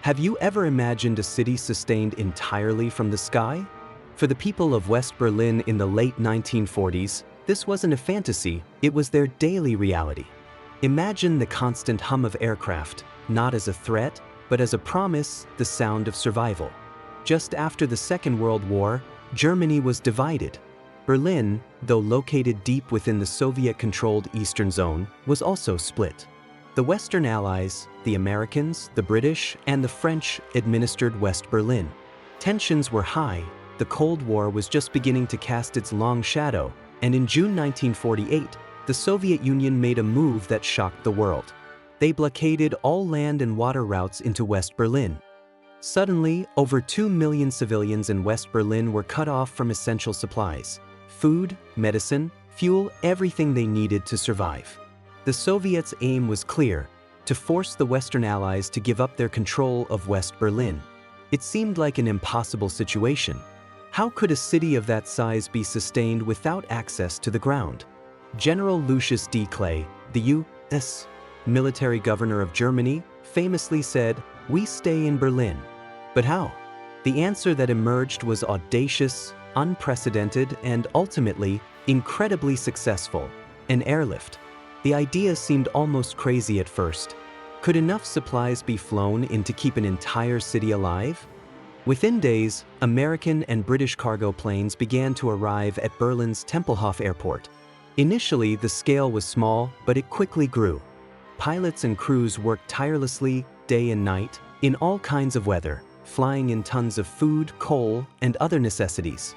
Have you ever imagined a city sustained entirely from the sky? For the people of West Berlin in the late 1940s, this wasn't a fantasy, it was their daily reality. Imagine the constant hum of aircraft, not as a threat, but as a promise, the sound of survival. Just after the Second World War, Germany was divided. Berlin, though located deep within the Soviet-controlled Eastern Zone, was also split. The Western Allies, the Americans, the British, and the French administered West Berlin. Tensions were high, the Cold War was just beginning to cast its long shadow, and in June 1948, the Soviet Union made a move that shocked the world. They blockaded all land and water routes into West Berlin. Suddenly, over 2 million civilians in West Berlin were cut off from essential supplies: food, medicine, fuel, everything they needed to survive. The Soviets' aim was clear: to force the Western Allies to give up their control of West Berlin. It seemed like an impossible situation. How could a city of that size be sustained without access to the ground? General Lucius D. Clay, the U.S. military governor of Germany, famously said, "We stay in Berlin." But how? The answer that emerged was audacious, unprecedented, and ultimately, incredibly successful: an airlift. The idea seemed almost crazy at first. Could enough supplies be flown in to keep an entire city alive? Within days, American and British cargo planes began to arrive at Berlin's Tempelhof Airport. Initially, the scale was small, but it quickly grew. Pilots and crews worked tirelessly, day and night, in all kinds of weather, flying in tons of food, coal, and other necessities.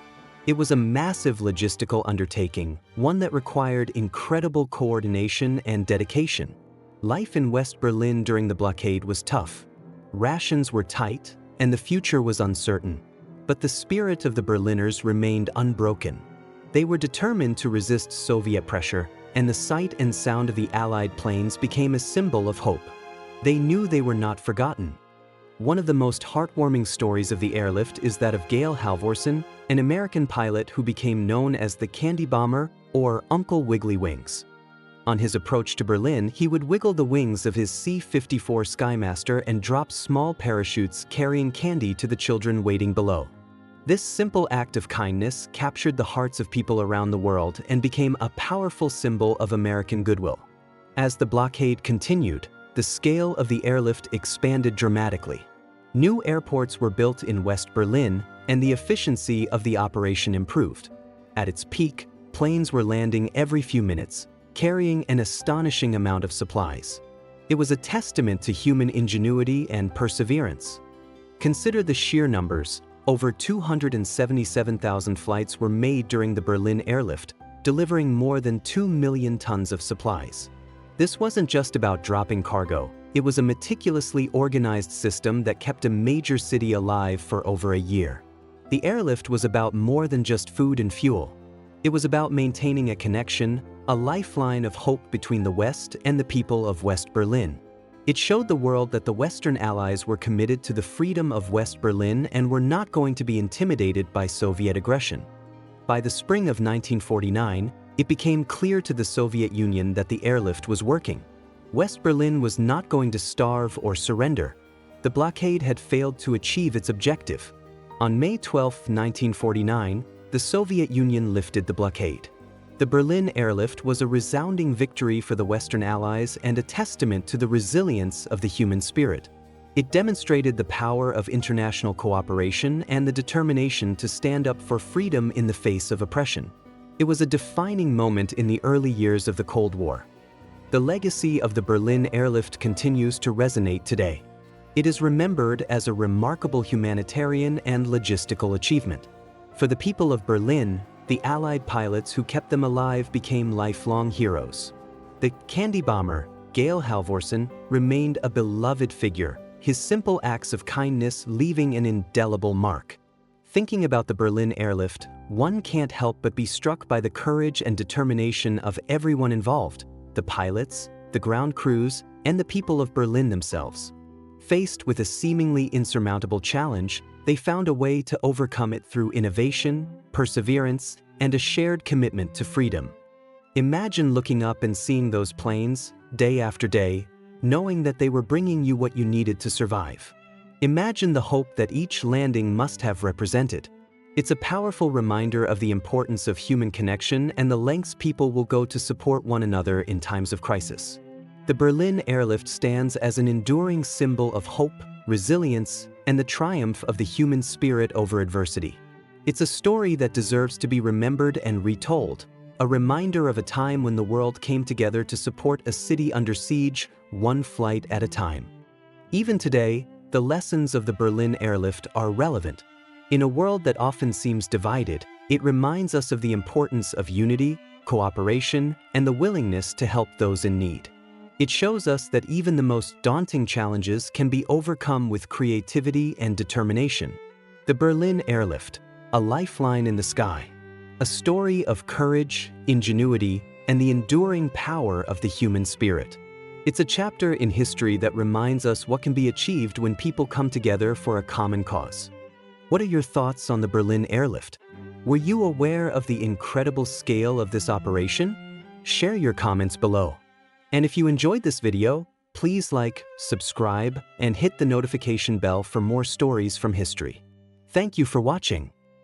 It was a massive logistical undertaking, one that required incredible coordination and dedication. Life in West Berlin during the blockade was tough. Rations were tight, and the future was uncertain. But the spirit of the Berliners remained unbroken. They were determined to resist Soviet pressure, and the sight and sound of the Allied planes became a symbol of hope. They knew they were not forgotten. One of the most heartwarming stories of the airlift is that of Gail Halvorsen, an American pilot who became known as the Candy Bomber or Uncle Wiggly Wings. On his approach to Berlin, he would wiggle the wings of his C-54 Skymaster and drop small parachutes carrying candy to the children waiting below. This simple act of kindness captured the hearts of people around the world and became a powerful symbol of American goodwill. As the blockade continued, the scale of the airlift expanded dramatically. New airports were built in West Berlin, and the efficiency of the operation improved. At its peak, planes were landing every few minutes, carrying an astonishing amount of supplies. It was a testament to human ingenuity and perseverance. Consider the sheer numbers. Over 277,000 flights were made during the Berlin Airlift, delivering more than 2 million tons of supplies. This wasn't just about dropping cargo. It was a meticulously organized system that kept a major city alive for over a year. The airlift was about more than just food and fuel. It was about maintaining a connection, a lifeline of hope between the West and the people of West Berlin. It showed the world that the Western Allies were committed to the freedom of West Berlin and were not going to be intimidated by Soviet aggression. By the spring of 1949, it became clear to the Soviet Union that the airlift was working. West Berlin was not going to starve or surrender. The blockade had failed to achieve its objective. On May 12, 1949, the Soviet Union lifted the blockade. The Berlin Airlift was a resounding victory for the Western Allies and a testament to the resilience of the human spirit. It demonstrated the power of international cooperation and the determination to stand up for freedom in the face of oppression. It was a defining moment in the early years of the Cold War. The legacy of the Berlin Airlift continues to resonate today. It is remembered as a remarkable humanitarian and logistical achievement. For the people of Berlin, the Allied pilots who kept them alive became lifelong heroes. The Candy Bomber, Gail Halvorsen, remained a beloved figure, his simple acts of kindness leaving an indelible mark. Thinking about the Berlin Airlift, one can't help but be struck by the courage and determination of everyone involved: the pilots, the ground crews, and the people of Berlin themselves. Faced with a seemingly insurmountable challenge, they found a way to overcome it through innovation, perseverance, and a shared commitment to freedom. Imagine looking up and seeing those planes, day after day, knowing that they were bringing you what you needed to survive. Imagine the hope that each landing must have represented. It's a powerful reminder of the importance of human connection and the lengths people will go to support one another in times of crisis. The Berlin Airlift stands as an enduring symbol of hope, resilience, and the triumph of the human spirit over adversity. It's a story that deserves to be remembered and retold, a reminder of a time when the world came together to support a city under siege, one flight at a time. Even today, the lessons of the Berlin Airlift are relevant. In a world that often seems divided, it reminds us of the importance of unity, cooperation, and the willingness to help those in need. It shows us that even the most daunting challenges can be overcome with creativity and determination. The Berlin Airlift, a lifeline in the sky. A story of courage, ingenuity, and the enduring power of the human spirit. It's a chapter in history that reminds us what can be achieved when people come together for a common cause. What are your thoughts on the Berlin Airlift? Were you aware of the incredible scale of this operation? Share your comments below. And if you enjoyed this video, please like, subscribe, and hit the notification bell for more stories from history. Thank you for watching.